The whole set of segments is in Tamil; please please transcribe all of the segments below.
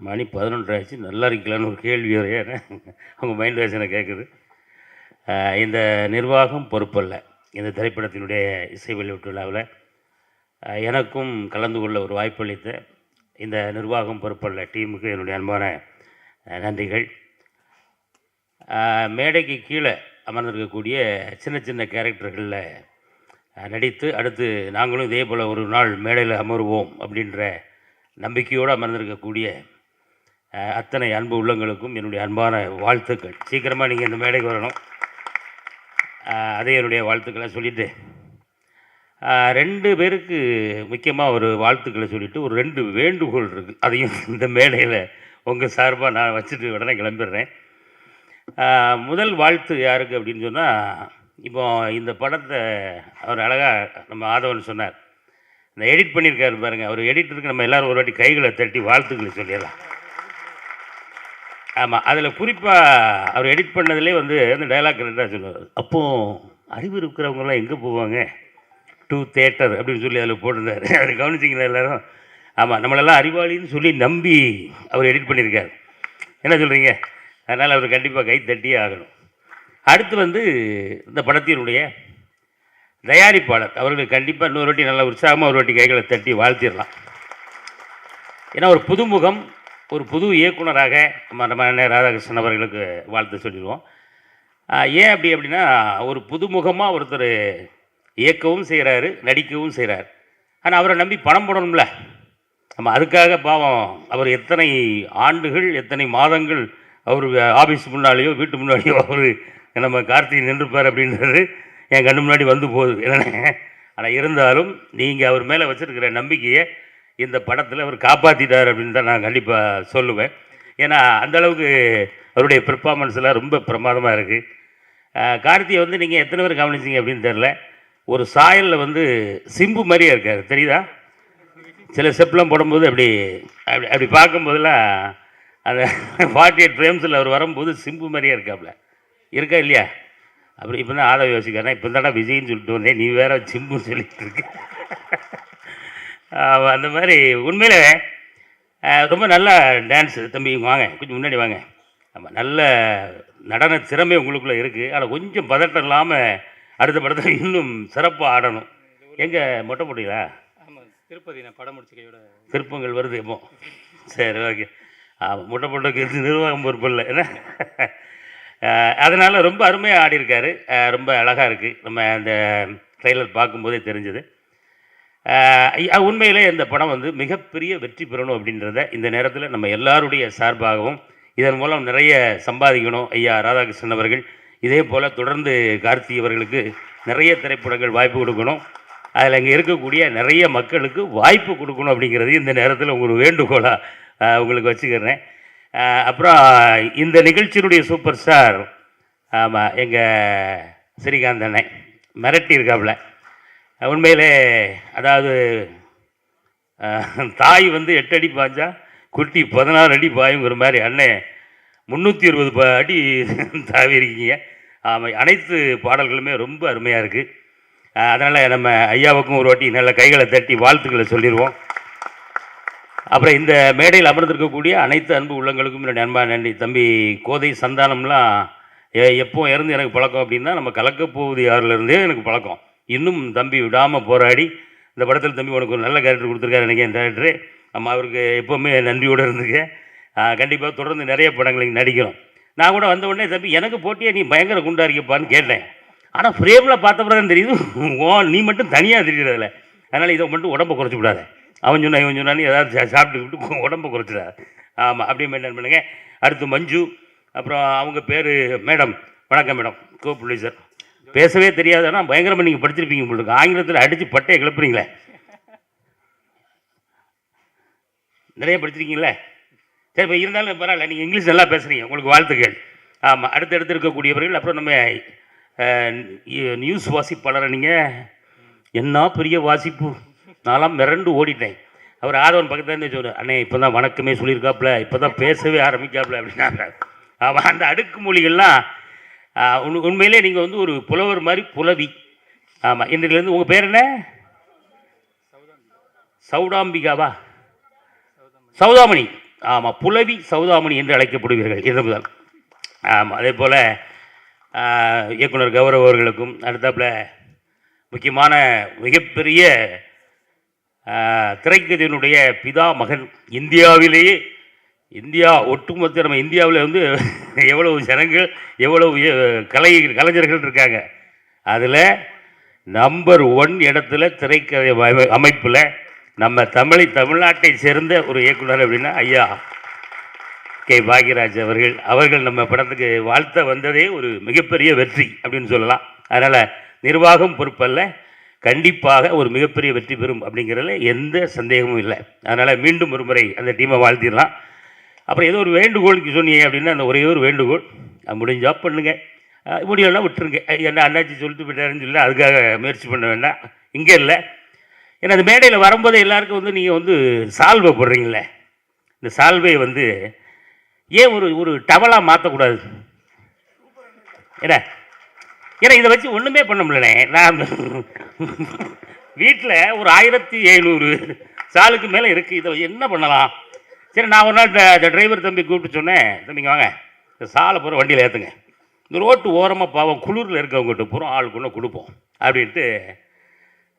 மணி 11 ஆச்சு. நல்லா இருக்கலான்னு ஒரு கேள்வி வரைய அவங்க மைண்ட் வாய்ஸ் கேட்குது. இந்த நிர்வாகம் பொறுப்பல்ல. இந்த திரைப்படத்தினுடைய இசை வெளியீட்டு விழாவில் எனக்கும் கலந்து கொள்ள ஒரு வாய்ப்பளித்த இந்த நிர்வாகம் பொறுப்பல்ல டீமுக்கு என்னுடைய அன்பான நன்றிகள். மேடைக்கு கீழே அமர்ந்திருக்கக்கூடிய சின்ன சின்ன கேரக்டர்களில் நடித்து அடுத்து நாங்களும் இதே போல் ஒரு நாள் மேடையில் அமருவோம் அப்படின்ற நம்பிக்கையோடு அமர்ந்திருக்கக்கூடிய அத்தனை அன்பு உள்ளங்களுக்கும் என்னுடைய அன்பான வாழ்த்துக்கள். சீக்கிரமாக நீங்கள் இந்த மேடைக்கு வரணும். அதே என்னுடைய வாழ்த்துக்களை சொல்லிவிட்டு 2 பேருக்கு முக்கியமாக ஒரு வாழ்த்துக்களை சொல்லிவிட்டு ஒரு 2 வேண்டுகோள் இருக்குது. அதையும் இந்த மேடையில் உங்கள் சார்பாக நான் வச்சுட்டு உடனே கிளம்பிடுறேன். முதல் வாழ்த்து யாருக்கு அப்படின்னு சொன்னால், இப்போ இந்த படத்தை அவர் அழகாக நம்ம ஆதவன் சொன்னார், இந்த எடிட் பண்ணியிருக்காரு பாருங்கள். அவர் எடிட்டருக்கு நம்ம எல்லோரும் ஒரு வாட்டி கைகளை தட்டி வாழ்த்துக்களை சொல்லிடலாம். ஆமாம், அதில் குறிப்பாக அவர் எடிட் பண்ணதுலேயே வந்து அந்த டைலாக் கரெக்டாக சொல்லுவார். அப்போது அறிவு இருக்கிறவங்களாம் எங்கே போவாங்க, டு தேட்டர் அப்படின்னு சொல்லி அதில் போட்டிருந்தார். அதை கவனிச்சிங்களா எல்லோரும்? ஆமாம், நம்மளெல்லாம் அறிவாளின்னு சொல்லி நம்பி அவர் எடிட் பண்ணியிருக்கார். என்ன சொல்கிறீங்க? அதனால் அவர் கண்டிப்பாக கை தட்டியே ஆகணும். அடுத்து வந்து இந்த படத்தினுடைய தயாரிப்பாளர் அவர்களுக்கு கண்டிப்பாக இன்னொரு வாட்டி நல்லா உற்சாகமாக ஒரு வாட்டி கைகளை தட்டி வாழ்த்திடலாம். ஏன்னா ஒரு புதுமுகம், ஒரு புது இயக்குனராக நம்ம ராதாகிருஷ்ணன் அவர்களுக்கு வாழ்த்து சொல்லிடுவோம். ஏன் அப்படின்னா ஒரு புதுமுகமாக ஒருத்தர் இயக்கவும் செய்கிறாரு, நடிக்கவும் செய்கிறார். ஆனால் அவரை நம்பி பணம் போடணும்ல. நம்ம அதுக்காக பாவம் அவர் எத்தனை ஆண்டுகள் எத்தனை மாதங்கள் அவர் ஆஃபீஸ் முன்னாலேயோ வீட்டு முன்னாடியோ அவர் நம்ம கார்த்திகை நின்றுப்பார் அப்படின்றது என் கண்ணு முன்னாடி வந்து போகுது. என்னென்ன ஆனால் இருந்தாலும் நீங்கள் அவர் மேலே வச்சுருக்கிற நம்பிக்கையை இந்த படத்தில் அவர் காப்பாற்றிட்டார் அப்படின்னு தான் நான் கண்டிப்பாக சொல்லுவேன். ஏன்னா அந்தளவுக்கு அவருடைய பெர்ஃபார்மன்ஸ்லாம் ரொம்ப பிரமாதமாக இருக்குது. கார்த்தியை வந்து நீங்கள் எத்தனை பேர் கவனிச்சிங்க அப்படின்னு தெரில, ஒரு சாயலில் வந்து சிம்பு மாதிரியே இருக்கார், தெரியுதா? சில ஸ்டெப்லாம் போடும்போது அப்படி அப்படி அப்படி பார்க்கும்போதெல்லாம் அந்த 48 ஃப்ரேம்ஸில் அவர் வரும்போது சிம்பு மாதிரியே இருக்காப்புல, இருக்கா இல்லையா? அப்படி இப்போ தான் ஆதரவு யோசிக்கிறேன். இப்போ தானே விஜய்ன்னு சொல்லிட்டு வந்தேன், நீ வேற சிம்புன்னு சொல்லிட்டு இருக்கு. அந்த மாதிரி உண்மையிலே ரொம்ப நல்ல டான்ஸு. தம்பி வாங்க, கொஞ்சம் முன்னாடி வாங்க. ஆமாம், நல்ல நடன திறமை உங்களுக்குள்ளே இருக்குது. ஆனால் கொஞ்சம் பதட்டம் இல்லாமல் அடுத்த படத்தில் இன்னும் சிறப்பாக ஆடணும். எங்கே மொட்டை போட்டீங்களா? ஆமாம், திருப்பதி. நான் படம் முடிச்ச கையோட திருப்பங்கள் வருது எப்போ? சரி, ஓகே. ஆமாம், முட்டை போட்டதுக்கு நிர்வாகம் பொறுப்பு இல்லை என்ன. அதனால் ரொம்ப அருமையாக ஆடியிருக்காரு. ரொம்ப அழகாக இருக்குது. நம்ம அந்த ட்ரெய்லர் பார்க்கும்போதே தெரிஞ்சது. உண்மையிலே இந்த படம் வந்து மிகப்பெரிய வெற்றி பெறணும் அப்படின்றத இந்த நேரத்தில் நம்ம எல்லாருடைய சார்பாகவும் இதன் மூலம் நிறைய சம்பாதிக்கணும். ஐயா ராதாகிருஷ்ணன் அவர்கள் இதே போல் தொடர்ந்து கார்த்திக் அவர்களுக்கு நிறைய திரைப்படங்கள் வாய்ப்பு கொடுக்கணும். அதில் இங்கே இருக்கக்கூடிய நிறைய மக்களுக்கு வாய்ப்பு கொடுக்கணும் அப்படிங்கிறது இந்த நேரத்தில் உங்களுக்கு வேண்டுகோளாக உங்களுக்கு வச்சுக்கிறேன். அப்புறம் இந்த நிகழ்ச்சியினுடைய சூப்பர் ஸ்டார், ஆமாம், எங்கள் ஸ்ரீகாந்த் அண்ணன் மிரட்டி இருக்காப்புல. உண்மையிலே அதாவது தாய் வந்து 8 அடி பாய்ஞ்சா குட்டி 16 அடி பாயுங்கிற மாதிரி அண்ணன் 320 அடி தாவி இருக்கீங்க. ஆமாம், அனைத்து பாடல்களுமே ரொம்ப அருமையாக இருக்குது. அதனால் நம்ம ஐயாவுக்கும் ஒரு வாட்டி நல்ல கைகளை தட்டி வாழ்த்துக்களை சொல்லிடுவோம். அப்புறம் இந்த மேடையில் அமர்ந்திருக்கக்கூடிய அனைத்து அன்பு உள்ளங்களுக்கும் என்னுடைய அன்பான நன்றி. தம்பி கோதை சந்தானம்லாம் எப்போ இறந்து எனக்கு பழக்கம் அப்படின்னா, நம்ம கலக்கப்போவது யாருலேருந்தே எனக்கு பழக்கம். இன்னும் தம்பி விடாமல் போராடி இந்த படத்தில் தம்பி உனக்கு ஒரு நல்ல கேரக்டர் கொடுத்துருக்காரு நினைக்கிறேன் டேரக்டரு. நம்ம அவருக்கு எப்போவுமே நன்றியோடு இருந்துக்க. கண்டிப்பாக தொடர்ந்து நிறைய படங்களுக்கு நடிக்கிறோம். நான் கூட வந்த உடனே தம்பி எனக்கு போட்டியே நீ பயங்கர குண்டா இருக்கிப்பான்னு கேட்டேன். ஆனால் ஃப்ரேமில் பார்த்தப்பறம் தான் தெரியுது நீ மட்டும் தனியாக தெரிகிறதில்ல. அதனால் இதை மட்டும் உடம்பை குறைச்சி விடாத. அவன் சொன்னா இவன் சொன்னான்னு ஏதாவது சாப்பிட்டுக்கிட்டு உடம்பை குறைச்சிடாது. ஆமாம், அப்படியே மெயின்டைன் பண்ணுங்க. அடுத்து மஞ்சு, அப்புறம் அவங்க பேர் மேடம். வணக்கம் மேடம், கோப்புள்ளி சார். பேசவே தெரியாது, ஆனால் பயங்கரமாக நீங்கள் படிச்சிருப்பீங்க உங்களுக்கு. ஆங்கிலத்தில் அடித்து பட்டையை கிளப்புறீங்களே, நிறைய படிச்சிருக்கீங்களே. சரி, இப்போ இருந்தாலும் பரவாயில்ல, நீங்கள் இங்கிலீஷ் நல்லா பேசுகிறீங்க, உங்களுக்கு வாழ்த்துக்கள். ஆமாம், அடுத்தடுத்து இருக்கக்கூடியவர்கள். அப்புறம் நம்ம நியூஸ் வாசிப்பாளரை நீங்கள் என்ன பெரிய வாசிப்பு, நான்லாம் மிரண்டு ஓடிட்டேன். அவர் ஆதவன் பக்கத்துலேருந்து சொல்லுவார், அண்ணே இப்போ தான் வணக்கமே சொல்லியிருக்காப்புல, இப்போ தான் பேசவே ஆரம்பிக்காப்புல அப்படின்னாங்க. ஆமாம், அந்த அடுக்குமொழிகள்லாம் உண்மையிலே நீங்கள் வந்து ஒரு புலவர் மாதிரி புலவி. ஆமாம், இன்றைலேருந்து உங்கள் பேர் என்ன? சௌடாம்பிகாவா? சௌதாமணி. ஆமாம், புலவி சௌதாமணி என்று அழைக்கப்படுவீர்கள் என்பதுதான். ஆமாம், அதே போல் இயக்குனர் கௌரவ் அவர்களுக்கும் அடுத்தாப்புல முக்கியமான மிகப்பெரிய திரைக்கதையினுடைய பிதா மகன், இந்தியா ஒட்டுமொத்த நம்ம இந்தியாவில் வந்து எவ்வளவு ஜனங்கள் எவ்வளவு கலைஞர்கள் இருக்காங்க. அதில் நம்பர் 1 இடத்துல திரைக்கதை அமைப்பில் நம்ம தமிழ்நாட்டை சேர்ந்த ஒரு இயக்குனர் அப்படின்னா ஐயா கே பாக்யராஜ் அவர்கள் நம்ம படத்துக்கு வாழ்த்த வந்ததே ஒரு மிகப்பெரிய வெற்றி அப்படின்னு சொல்லலாம். அதனால் நிர்வாகம் பொறுப்பல்ல, கண்டிப்பாக ஒரு மிகப்பெரிய வெற்றி பெறும் அப்படிங்கிறதுல எந்த சந்தேகமும் இல்லை. அதனால் மீண்டும் ஒரு முறை அந்த டீமை வாழ்த்திடலாம். அப்புறம் ஏதோ ஒரு வேண்டுகோளுக்கு சொன்னீங்க அப்படின்னா அந்த ஒரே ஒரு வேண்டுகோள், முடிஞ்சா பண்ணுங்க, முடியலன்னா விட்டுருங்க. என்ன அண்ணாச்சி சொல்லிட்டு போயிட்டாருன்னு சொல்லி அதுக்காக முயற்சி பண்ண வேண்டாம். இங்கே இல்லை, ஏன்னா அந்த மேடையில் வரும்போதே எல்லாருக்கும் வந்து நீங்கள் வந்து சால்வை போடுறீங்களே, இந்த சால்வையை வந்து ஏன் ஒரு டவலாக மாற்றக்கூடாது? ஏன்னா இதை வச்சு ஒன்றுமே பண்ண முடியலனே. நான் வீட்டில் ஒரு 1700 சாலுக்கு மேலே இருக்குது, இதை என்ன பண்ணலாம்? சரி, நான் ஒரு நாள் இந்த டிரைவர் தம்பி கூப்பிட்டு சொன்னேன், தம்பிங்க வாங்க இந்த சாலை பூரா வண்டியில் ஏற்றுங்க, இந்த ரோட்டு ஓரமாக பாவம் குளிரில் இருக்கவங்ககிட்ட பூரா ஆளுக்கு ஒன்று கொடுப்போம் அப்படின்ட்டு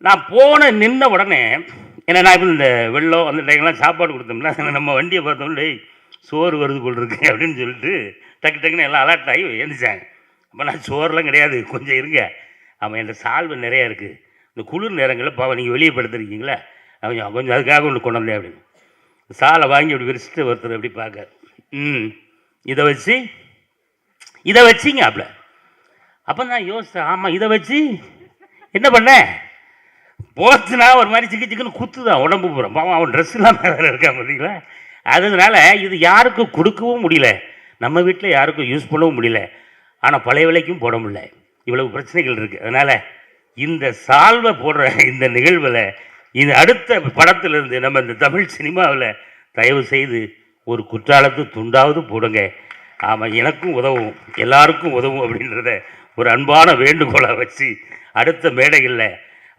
நான் நின்ன உடனே, ஏன்னா நான் இப்போ இந்த வெள்ளம் அந்த டைம்லாம் சாப்பாடு கொடுத்தோம்னா நம்ம வண்டியை பார்த்தோம்னா சோறு வருது போல் இருக்கு அப்படின்னு சொல்லிட்டு டக்குன்னு எல்லாம் அலர்ட் ஆகி எழுந்திரிச்சாங்க. அப்போ நான் சோறுலாம் கிடையாது, கொஞ்சம் இருங்க, ஆமாம் என்கிட்ட சால்வை நிறையா இருக்குது, இந்த குளிர் நேரங்களில் பாவம் நீங்கள் வெளியே படுத்துருக்கீங்களா, கொஞ்சம் அதுக்காக ஒன்று கொண்டு வந்தேன் அப்படின்னு சாலை வாங்கி அப்படி விரிச்சிட்டு ஒருத்தர் அப்படி பார்க்க, இதை வச்சிங்க அப்பல. அப்போ நான் யோசித்தேன், ஆமாம் இதை வச்சு என்ன பண்ண போச்சுன்னா ஒரு மாதிரி சிக்குன்னு குத்துதான் உடம்பு போகிறோம். பாவம் அவன் ட்ரெஸ்லாம் வேறு இருக்கா பார்த்தீங்களா. அதனால இது யாருக்கும் கொடுக்கவும் முடியல, நம்ம வீட்டில் யாருக்கும் யூஸ் பண்ணவும் முடியல, ஆனால் பழைய விலைக்கும் போட முடியல, இவ்வளவு பிரச்சனைகள் இருக்குது. அதனால் இந்த சால்வை போடுற இந்த நிகழ்வில் இது அடுத்த படத்திலிருந்து நம்ம இந்த தமிழ் சினிமாவில் தயவு செய்து ஒரு குற்றாலத்து துண்டாவது போடுங்க. ஆமாம், எனக்கும் உதவும் எல்லாருக்கும் உதவும் அப்படின்றத ஒரு அன்பான வேண்டுகோளை வச்சு அடுத்த மேடைகளில்,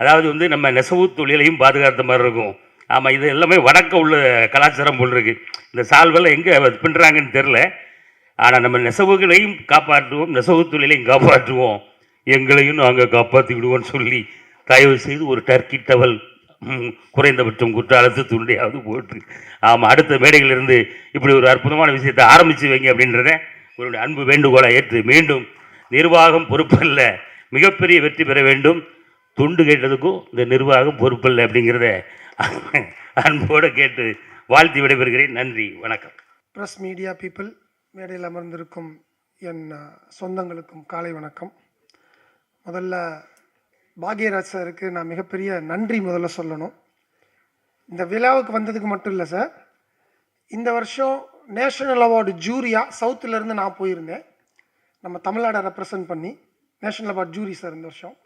அதாவது வந்து நம்ம நெசவு தொழிலையும் பாதுகாத்த மாதிரி இருக்கும். ஆமாம், இது எல்லாமே வடக்க உள்ள கலாச்சாரம் போல் இருக்குது. இந்த சால்வெல்லாம் எங்கே பின்னுறாங்கன்னு தெரில, ஆனால் நம்ம நெசவுகளையும் காப்பாற்றுவோம், நெசவு தொழிலையும் காப்பாற்றுவோம், எங்களையும் நாங்கள் காப்பாற்றி விடுவோம்னு சொல்லி தயவு செய்து ஒரு டர்க்கி டவல் குறைந்தபட்சம் குற்றாலத்து துண்டையாவது போட்டு, ஆமாம் அடுத்த மேடைகளிலிருந்து இப்படி ஒரு அற்புதமான விஷயத்தை ஆரம்பித்து வைங்க அப்படின்றத ஒரு அன்பு வேண்டுகோளை ஏற்று மீண்டும் நிர்வாகம் பொறுப்பல்ல, மிகப்பெரிய வெற்றி பெற வேண்டும். துண்டு கேட்டதுக்கும் இந்த நிர்வாகம் பொறுப்பல்ல அப்படிங்கிறத அன்போடு கேட்டு வாழ்த்தி விடைபெறுகிறேன். நன்றி, வணக்கம். ப்ரெஸ் மீடியா பீப்புள், மேடையில் அமர்ந்திருக்கும் என் சொந்தங்களுக்கும் காலை வணக்கம். முதல்ல பாக்யராஜ் சாருக்கு நான் மிகப்பெரிய நன்றி முதல்ல சொல்லணும். இந்த விழாவுக்கு வந்ததுக்கு மட்டும் இல்லை சார், இந்த வருஷம் நேஷனல் அவார்டு ஜூரியாக சவுத்துலேருந்து நான் போயிருந்தேன், நம்ம தமிழ்நாடை ரெப்ரசன்ட் பண்ணி நேஷனல் அவார்டு ஜூரி சார் இந்த வருஷம்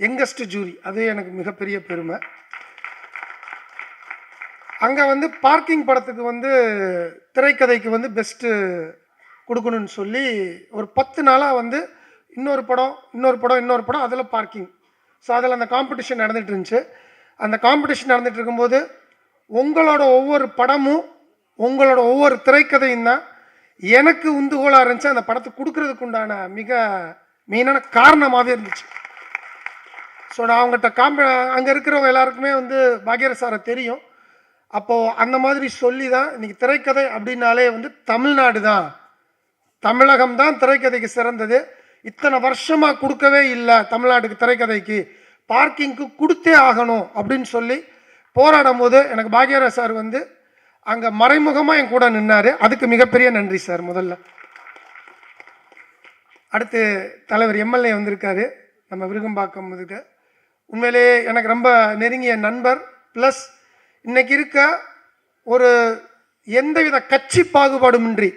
யங்கஸ்ட் ஜூரி, அது எனக்கு மிகப்பெரிய பெருமை. அங்கே வந்து பார்க்கிங் படத்துக்கு வந்து திரைக்கதைக்கு வந்து பெஸ்ட்டு கொடுக்கணும்னு சொல்லி ஒரு 10 நாளாக வந்து இன்னொரு படம் அதில் பார்க்கிங். ஸோ அதில் அந்த காம்படிஷன் நடந்துகிட்டு இருந்துச்சு. அந்த காம்படிஷன் நடந்துகிட்டு இருக்கும்போது உங்களோட ஒவ்வொரு படமும் உங்களோட ஒவ்வொரு திரைக்கதையும் தான் எனக்கு உந்துகோலாக இருந்துச்சு அந்த படத்தை கொடுக்கறதுக்கு உண்டான மிக மெயினான காரணமாகவே இருந்துச்சு. ஸோ நான் அவங்ககிட்ட அங்கே இருக்கிறவங்க எல்லாருக்குமே வந்து பாக்யராஜ் சாரை தெரியும். அப்போது அந்த மாதிரி சொல்லி தான் இன்றைக்கி திரைக்கதை அப்படின்னாலே வந்து தமிழ்நாடு தான், தமிழகம் தான் திரைக்கதைக்கு சிறந்தது, இத்தனை வருஷமாக கொடுக்கவே இல்லை தமிழ்நாட்டுக்கு திரைக்கதைக்கு, பார்க்கிங்க்கு கொடுத்தே ஆகணும் அப்படின்னு சொல்லி போராடும் போது எனக்கு பாக்யராஜ் சார் வந்து அங்கே மறைமுகமாக என் கூட நின்னார். அதுக்கு மிகப்பெரிய நன்றி சார். முதல்ல அடுத்து தலைவர் எம்எல்ஏ வந்திருக்காரு நம்ம விருகம்பாக்கம். இதுக்கு உண்மையிலேயே எனக்கு ரொம்ப நெருங்கிய நண்பர். ப்ளஸ் இன்னைக்கு இருக்க ஒரு எந்தவித கட்சி பாகுபாடுமின்றி,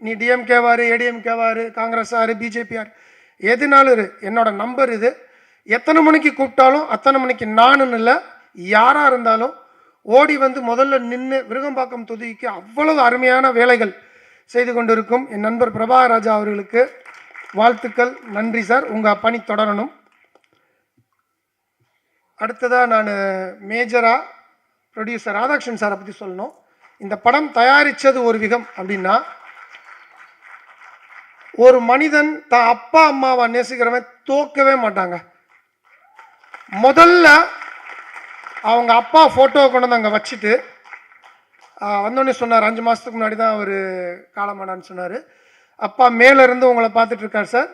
நீ டிஎம்கேவாரு ஏடிஎம்கேவாரு காங்கிரஸ் ஆறு பிஜேபி ஆறு எதுனாலும் என்னோட நம்பர் இது, எத்தனை மணிக்கு கூப்பிட்டாலும் அத்தனை மணிக்கு நானுன்னு இல்லை, யாராக இருந்தாலும் ஓடி வந்து முதல்ல நின்று விருகம்பாக்கம் தொகுதிக்கு அவ்வளவு அருமையான வேலைகள் செய்து கொண்டிருக்கும் என் நண்பர் பிரபாகராஜா அவர்களுக்கு வாழ்த்துக்கள். நன்றி சார், உங்கள் பணி தொடரணும். அடுத்ததாக நான் மேஜராக ப்ரொடியூசர் ராதாகிருஷ்ணன் சாரை பற்றி சொல்லணும். இந்த படம் தயாரித்தது ஒரு விதம் அப்படின்னா, ஒரு மனிதன் தான் அப்பா அம்மாவை நேசிக்கிறவன் தோக்கவே மாட்டாங்க. முதல்ல அவங்க அப்பா ஃபோட்டோவை கொண்டு வந்து அங்கே வச்சுட்டு வந்தோடனே சொன்னார், 5 மாதத்துக்கு முன்னாடி தான் அவர் காலமானான்னு சொன்னார். அப்பா மேலேருந்து உங்களை பார்த்துட்டு இருக்கார் சார்,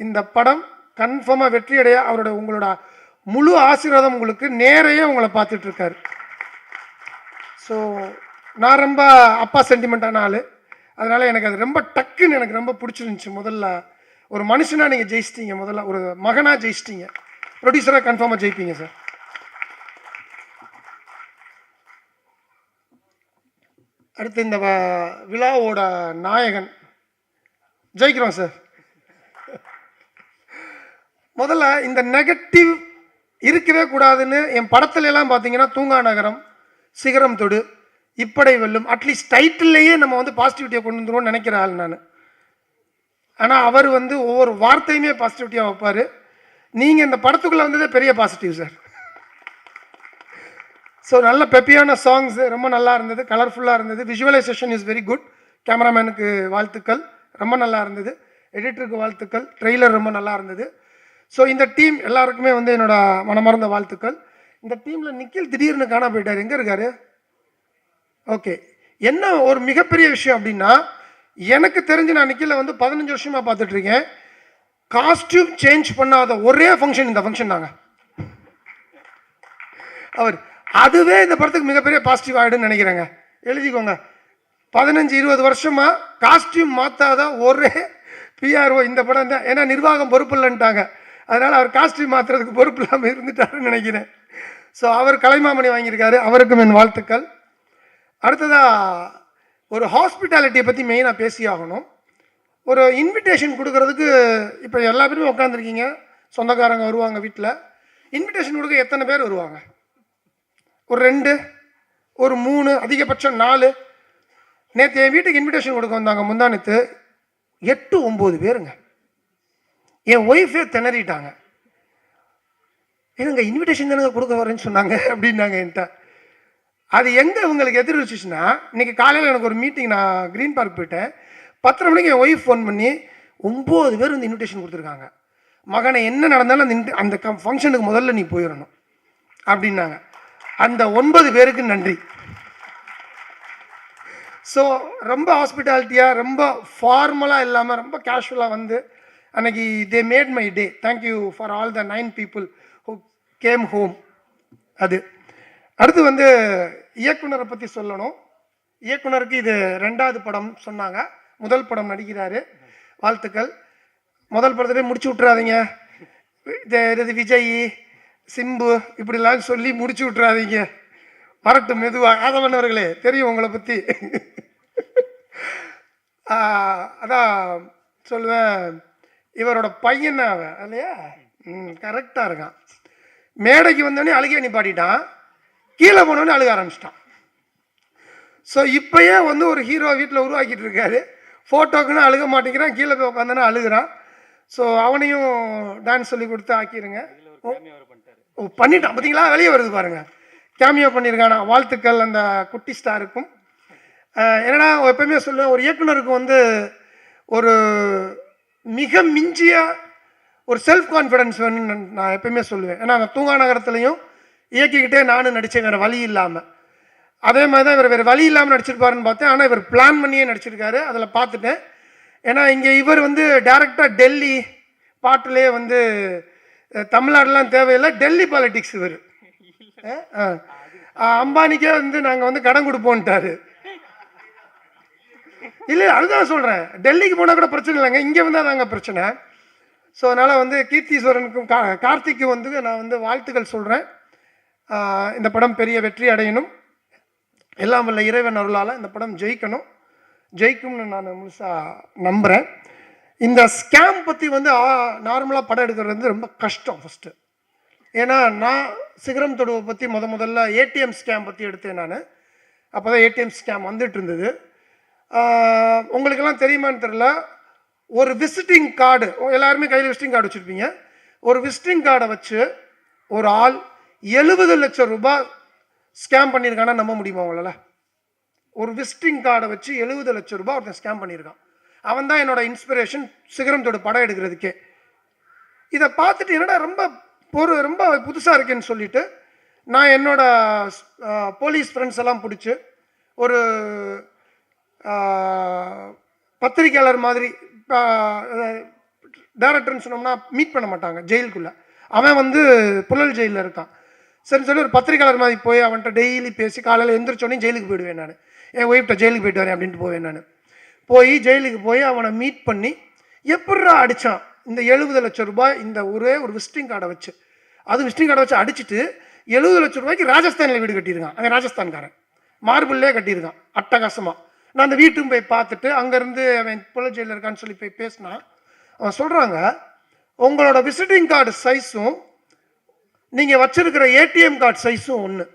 இந்த படம் கன்ஃபார்மாக வெற்றி அடைய உங்களோட முழு ஆசீர்வாதம் உங்களுக்கு, நேரையே உங்களை பார்த்துட்டு இருக்காரு. ஸோ நான் ரொம்ப அப்பா சென்டிமெண்ட்டான ஆள், அதனால் எனக்கு அது ரொம்ப டக்குன்னு எனக்கு ரொம்ப பிடிச்சிருந்துச்சி. முதல்ல ஒரு மனுஷனாக நீங்கள் ஜெயிச்சிட்டீங்க, முதல்ல ஒரு மகனாக ஜெயிச்சிட்டீங்க, ப்ரொடியூசராக கன்ஃபார்மாக ஜெயிப்பீங்க சார். அடுத்து இந்த விழாவோட நாயகன் ஜெயிக்கிறோம் சார். முதல்ல இந்த நெகட்டிவ் இருக்கவே கூடாதுன்னு என் படத்துல எல்லாம் பார்த்தீங்கன்னா, தூங்கா நகரம், சிகரம் தொடு, இப்படை வெல்லும், அட்லீஸ்ட் டைட்டில்லையே நம்ம வந்து பாசிட்டிவிட்டியை கொண்டு வந்துருவோம்னு நினைக்கிற ஆள் நான். ஆனால் அவர் வந்து ஒவ்வொரு வார்த்தையுமே பாசிட்டிவிட்டியாக வைப்பார். நீங்கள் இந்த படத்துக்குள்ளே வந்ததே பெரிய பாசிட்டிவ் சார். ஸோ நல்ல பெப்பியான சாங்ஸ் ரொம்ப நல்லா இருந்தது, கலர்ஃபுல்லாக இருந்தது. Visualization is very good. கேமராமேனுக்கு வாழ்த்துக்கள், ரொம்ப நல்லா இருந்தது. எடிட்டருக்கு வாழ்த்துக்கள். ட்ரெய்லர் ரொம்ப நல்லா இருந்தது. ஸோ இந்த டீம் எல்லாருக்குமே வந்து என்னோட மனமார்ந்த வாழ்த்துக்கள். இந்த டீமில் நிக்கில் திடீர்னு காணா போயிட்டார், எங்கே இருக்காரு? ஓகே, என்ன ஒரு மிகப்பெரிய விஷயம் அப்படின்னா, எனக்கு தெரிஞ்சு நான் நிக்கில வந்து 15 வருஷமாக பார்த்துட்ருக்கேன். காஸ்டியூம் சேஞ்ச் பண்ணாத ஒரே ஃபங்க்ஷன் இந்த ஃபங்க்ஷன் தாங்க. அவர் அதுவே இந்த படத்துக்கு மிகப்பெரிய பாசிட்டிவ் ஆகிடுன்னு நினைக்கிறேங்க. எழுதிக்கோங்க, 15-20 வருஷமாக காஸ்டியூம் மாற்றாத ஒரே பிஆர்ஓ இந்த படம் தான். ஏன்னா நிர்வாகம் பொறுப்பு இல்லைன்ட்டாங்க, அதனால் அவர் காஸ்டியூம் மாற்றுறதுக்கு பொறுப்பு இல்லாமல் இருந்துட்டாருன்னு நினைக்கிறேன். ஸோ அவர் கலைமாமணி வாங்கியிருக்காரு, அவருக்கும் என் வாழ்த்துக்கள். அடுத்ததாக ஒரு ஹாஸ்பிட்டாலிட்டியை பற்றி மெயினாக பேசி ஆகணும். ஒரு இன்விடேஷன் கொடுக்கறதுக்கு இப்போ எல்லா பேருமே உட்காந்துருக்கீங்க, சொந்தக்காரங்க வருவாங்க வீட்டில். இன்விடேஷன் கொடுக்க எத்தனை பேர் வருவாங்க? ஒரு 2, ஒரு 3, அதிகபட்சம் 4. நேற்று என் வீட்டுக்கு இன்விடேஷன் கொடுக்க வந்தாங்க, முந்தானத்து 8-9 பேருங்க. என் ஒய்ஃபே திணறிட்டாங்க. என்னங்க இன்விடேஷன் தானே கொடுக்க வரேன்னு சொன்னாங்க அப்படின்னாங்க என்கிட்ட. அது எங்கே உங்களுக்கு எதிர்வச்சுச்சுன்னா, இன்றைக்கி காலையில் எனக்கு ஒரு மீட்டிங், நான் க்ரீன் பார்க் போயிட்டேன். 10:30 மணிக்கு என் ஒய்ஃப் ஃபோன் பண்ணி 9 பேர் வந்து இன்விடேஷன் கொடுத்துருக்காங்க. மகனை என்ன நடந்தாலும் அந்த ஃபங்க்ஷனுக்கு முதல்ல நீ போயிடணும் அப்படின்னாங்க. அந்த 9 பேருக்கு நன்றி. ஸோ ரொம்ப ஹாஸ்பிட்டாலிட்டியாக, ரொம்ப ஃபார்மலாக இல்லாமல் ரொம்ப கேஷுவலாக வந்து அன்னைக்கு they made my day. Thank you for all the 9 people who game home. அது அடுத்து வந்து இயக்குனரை பற்றி சொல்லணும். இயக்குனருக்கு இது 2வது படம் சொன்னாங்க, முதல் படம் நடிக்கிறாரு, வாழ்த்துக்கள். முதல் படத்திலே முடிச்சு விட்றாதீங்க, இது விஜய் சிம்பு இப்படிலாம் சொல்லி முடிச்சு விட்றாதீங்க, வரட்டும் மெதுவாக. ஆதவனவர்களே தெரியும் உங்களை பற்றி. அதான் சொல்லுவேன், இவரோட பையன் அவன் இல்லையா, கரெக்டாக இருக்கான். மேடைக்கு வந்தோடனே அழுகையை நிப்பாட்டிட்டான், கீழே போனோடனே அழுக ஆரம்பிச்சிட்டான். ஸோ இப்போயே வந்து ஒரு ஹீரோ வீட்டில் உருவாக்கிட்டு இருக்காரு. ஃபோட்டோக்குன்னு அழுக மாட்டேங்கிறான், கீழே போய் உட்காந்தோன்னா அழுகிறான். ஸோ அவனையும் டான்ஸ் சொல்லி கொடுத்து ஆக்கிடுங்க. பண்ணிட்டான் பார்த்தீங்களா, வெளியே வருது பாருங்க, கேமியோ பண்ணியிருக்கானா. வாழ்த்துக்கள் அந்த குட்டி ஸ்டாருக்கும். என்னன்னா எப்பவுமே சொல்லுவேன், ஒரு இயக்குனருக்கு வந்து ஒரு மிக மிஞ்சிய ஒரு செல்ஃப் கான்ஃபிடென்ஸ் வேணும்னு நான் எப்பவுமே சொல்லுவேன். ஏன்னா அந்த தூங்கா நகரத்துலையும் இயக்கிக்கிட்டே நானும் நடித்தேன், வேறு வழி இல்லாமல். அதே மாதிரி தான் இவர் வேறு வழி இல்லாமல் நடிச்சிருப்பாருன்னு பார்த்தேன். ஆனால் இவர் பிளான் பண்ணியே நடிச்சிருக்காரு, அதில் பார்த்துட்டேன். ஏன்னா இங்கே இவர் வந்து டைரெக்டாக டெல்லி பாட்டிலே வந்து தமிழ்நாடுலாம் தேவையில்லை, டெல்லி பாலிட்டிக்ஸ் இவர். அம்பானிக்கே வந்து நாங்கள் வந்து கடன் கொடுப்போன்ட்டாரு. இல்லை அதுதான் சொல்கிறேன், டெல்லிக்கு போனால் கூட பிரச்சனை இல்லைங்க, இங்கே வந்தால் தாங்க பிரச்சனை. ஸோ அதனால் வந்து கீர்த்தீஸ்வரனுக்கும் கார்த்திக்கும் வந்து நான் வந்து வாழ்த்துக்கள் சொல்கிறேன். இந்த படம் பெரிய வெற்றி அடையணும், எல்லாம் வல்ல இறைவன் அருளால் இந்த படம் ஜெயிக்கும்னு நான் முழுசாக நம்புகிறேன். இந்த ஸ்கேம் பற்றி வந்து நார்மலாக படம் எடுக்கிறது வந்து ரொம்ப கஷ்டம் ஃபஸ்ட்டு. ஏன்னா நான் சிகரம் தொடுவை பற்றி முதல்ல ஏடிஎம் ஸ்கேம் பற்றி எடுத்தேன் நான். அப்போ தான் ஏடிஎம் ஸ்கேம் வந்துட்டு இருந்தது. உங்களுக்கெல்லாம் தெரியுமான்னு தெரியல, ஒரு விசிட்டிங் கார்டு, எல்லாருமே கையில் விசிட்டிங் கார்டு வச்சுருப்பீங்க. ஒரு விசிட்டிங் கார்டை வச்சு ஒரு ஆள் 70 லட்சம் ரூபாய் ஸ்கேம் பண்ணியிருக்கானா நம்ப முடியுமா உங்களால்? ஒரு விசிட்டிங் கார்டை வச்சு 70 லட்சம் ரூபாய் ஒருத்தன் ஸ்கேம் பண்ணியிருக்கான். அவன் தான் என்னோட இன்ஸ்பிரேஷன் சிகரம் தொடு படம் எடுக்கிறதுக்கே. இதை பார்த்துட்டு என்னடா ரொம்ப புதுசாக இருக்கேன்னு சொல்லிட்டு நான் என்னோட போலீஸ் ஃப்ரெண்ட்ஸ் எல்லாம் பிடிச்சி ஒரு பத்திரிக்கையாளர் மாதிரி டைரக்டர்னு சொன்னோம்னா மீட் பண்ண மாட்டாங்க ஜெயிலுக்குள்ளே. அவன் வந்து புழல் ஜெயிலில் இருக்கான். சரின்னு சொல்லி ஒரு பத்திரிக்கையாளர் மாதிரி போய் அவன்கிட்ட டெய்லி பேசி காலையில் எந்திரிச்சோடனே ஜெயிலுக்கு போயிடுவேன் நான். என் ஒய்ஃப்ட்ட ஜெயிலுக்கு போயிட்டு வரேன் அப்படின்ட்டு போவேன் நான். போய் ஜெயிலுக்கு போய் அவனை மீட் பண்ணி எப்பட்றா அடித்தான் இந்த 70 லட்சம் ரூபாய் இந்த ஒரே ஒரு விசிட்டிங் கார்டை வச்சு, அது விசிட்டிங் கார்டை வச்சு அடிச்சுட்டு 70 லட்சம் ரூபாய்க்கு ராஜஸ்தானில் வீடு கட்டியிருக்கான். அவன் ராஜஸ்தான்காரன், மார்பிள்லே கட்டியிருக்கான் அட்டகாசமாக. நான் அந்த வீட்டும் போய் பார்த்துட்டு அங்கேருந்து அவன் புழல் ஜெயிலில் இருக்கான்னு சொல்லி போய் பேசினா அவன் சொல்கிறாங்க, உங்களோட விசிட்டிங் கார்டு சைஸும் நீங்கள் வச்சிருக்கிற ஏடிஎம் கார்டு சைஸும் ஒன்று.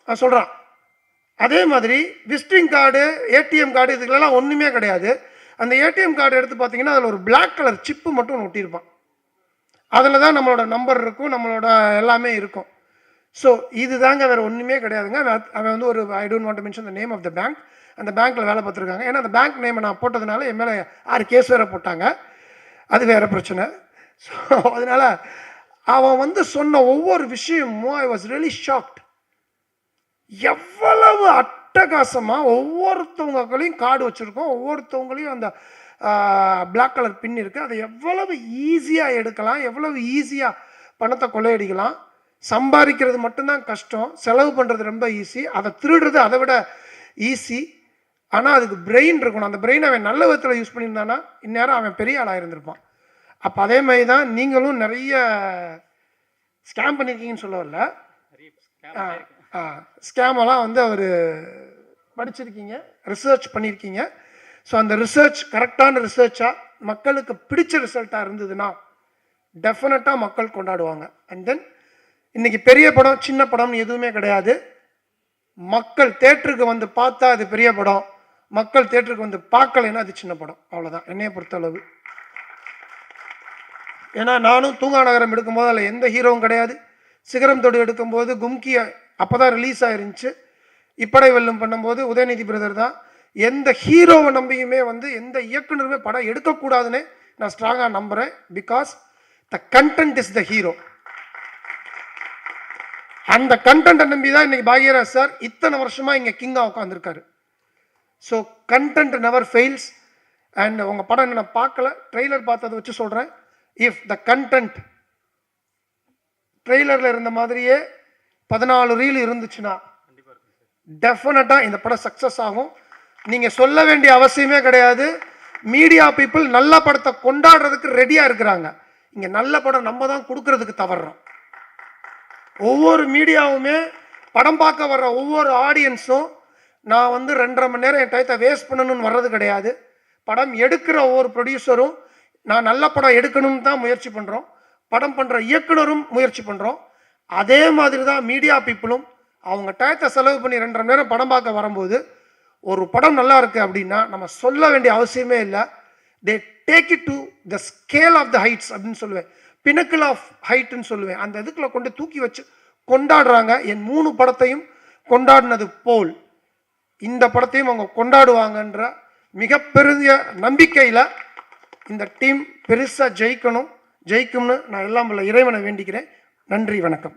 அவன் சொல்கிறான். அதே மாதிரி விசிட்டிங் கார்டு ஏடிஎம் கார்டு இதுக்கெல்லாம் ஒன்றுமே கிடையாது. அந்த ஏடிஎம் கார்டு எடுத்து பார்த்தீங்கன்னா அதில் ஒரு பிளாக் கலர் சிப்பு மட்டும் ஒன்று ஒட்டியிருப்பான். அதில் தான் நம்மளோட நம்பர் இருக்கும், நம்மளோட எல்லாமே இருக்கும். ஸோ இது தாங்க, வேறு ஒன்றுமே கிடையாதுங்க. அவன் வந்து ஒரு I don't want to mention the name of the bank, அந்த பேங்க்கில் வேலை பார்த்துருக்காங்க. ஏன்னா அந்த பேங்க் நேமை நான் போட்டதுனால என் மேலே 6 கேஸ் வேறு போட்டாங்க, அது வேறு பிரச்சனை. ஸோ அதனால் அவன் வந்து சொன்ன ஒவ்வொரு விஷயமும் ஐ வாஸ் ரியலி ஷாக்ட். எவ்வளவு அட்டகாசமாக ஒவ்வொருத்தவங்களையும் கார்டு வச்சுருக்கோம், ஒவ்வொருத்தவங்களையும் அந்த பிளாக் கலர் பின் இருக்குது. அதை எவ்வளவு ஈஸியாக எடுக்கலாம், எவ்வளவு ஈஸியாக பணத்தை கொள்ளையடிக்கலாம். சம்பாதிக்கிறது மட்டும்தான் கஷ்டம், செலவு பண்ணுறது ரொம்ப ஈஸி, அதை திருடுறது அதை விட ஈஸி. ஆனால் அதுக்கு பிரெயின் இருக்கணும். அந்த பிரெயின் அவன் நல்ல விதத்தில் யூஸ் பண்ணியிருந்தானா இந்நேரம் அவன் பெரிய ஆளாக இருந்திருப்பான். அப்போ அதே மாதிரி தான் நீங்களும் நிறைய ஸ்கேம் பண்ணியிருக்கீங்கன்னு சொல்ல வரல, ஸ்கேமெல்லாம் வந்து அவர் படிச்சிருக்கீங்க, ரிசர்ச் பண்ணியிருக்கீங்க. ஸோ அந்த ரிசர்ச் கரெக்டான ரிசர்ச்சாக மக்களுக்கு பிடிச்ச ரிசல்ட்டாக இருந்ததுன்னா டெஃபினட்டாக மக்கள் கொண்டாடுவாங்க. அண்ட் தென் இன்றைக்கி பெரிய படம் சின்ன படம்னு எதுவுமே கிடையாது. மக்கள் தேட்டருக்கு வந்து பார்த்தா அது பெரிய படம், மக்கள் தேட்டருக்கு வந்து பார்க்கலைன்னா அது சின்ன படம். அவ்வளோதான் என்னையை பொறுத்தளவு. ஏன்னா நானும் தூங்கா நகரம் எடுக்கும்போது அதில் எந்த ஹீரோவும் கிடையாது. சிகரம் தொடு எடுக்கும்போது கும்கி அப்போ தான் ரிலீஸ் ஆயிருந்துச்சு. இப்படை வெல்லும் பண்ணும்போது உதயநிதி பிரதர் தான். எந்த ஹீரோவை நம்பியுமே வந்து எந்த இயக்குனருமே படம் எடுக்கக்கூடாதுன்னு நான் ஸ்ட்ராங்காக நம்புகிறேன். Because the content is the hero. அந்த கண்டென்ட்டை நம்பி தான் இன்னைக்கு பாக்யராஜ் சார் இத்தனை வருஷமாக இங்கே கிங்காக உட்காந்துருக்காரு. So content never fails. And உங்கள் படம் என்ன நான் பார்க்கல, ட்ரெய்லர் பார்த்ததை வச்சு சொல்கிறேன். இஃப் த கண்டென்ட் ட்ரெய்லரில் இருந்த மாதிரியே 14 ரீல் இருந்துச்சுன்னா டெஃபினட்டாக இந்த படம் சக்ஸஸ் ஆகும். நீங்கள் சொல்ல வேண்டிய அவசியமே கிடையாது. மீடியா பீப்புள் நல்ல படத்தை கொண்டாடுறதுக்கு ரெடியாக இருக்கிறாங்க. இங்கே நல்ல படம் நம்ம தான் கொடுக்கறதுக்கு தவறுறோம். ஒவ்வொரு மீடியாவுமே படம் பார்க்க வர்ற ஒவ்வொரு ஆடியன்ஸும் நான் வந்து 2.5 மணி நேரம் என் டயத்தை வேஸ்ட் பண்ணணும்னு வர்றது கிடையாது. படம் எடுக்கிற ஒவ்வொரு ப்ரொடியூசரும் நான் நல்ல படம் எடுக்கணும்னு தான் முயற்சி பண்ணுறோம். படம் பண்ணுற இயக்குனரும் முயற்சி பண்ணுறோம். அதே மாதிரி தான் மீடியா பீப்புளும் அவங்க டயத்தை செலவு பண்ணி 2.5 மணி நேரம் படம் பார்க்க வரும்போது ஒரு படம் நல்லா இருக்குது அப்படின்னா நம்ம சொல்ல வேண்டிய அவசியமே இல்லை. They take it to the scale of the heights அப்படின்னு சொல்லுவேன், பினக்கிள் ஆஃப் ஹைட்டுன்னு சொல்லுவேன். அந்த இதுக்குள்ள கொண்டு தூக்கி வச்சு கொண்டாடுறாங்க. என் 3 படத்தையும் கொண்டாடினது போல் இந்த படத்தையும் அவங்க கொண்டாடுவாங்கன்ற மிகப்பெரிய நம்பிக்கையில் இந்த டீம் பெருசாக ஜெயிக்கும்னு நான் எல்லாம் உள்ள இறைவனை வேண்டிக்கிறேன். நன்றி, வணக்கம்.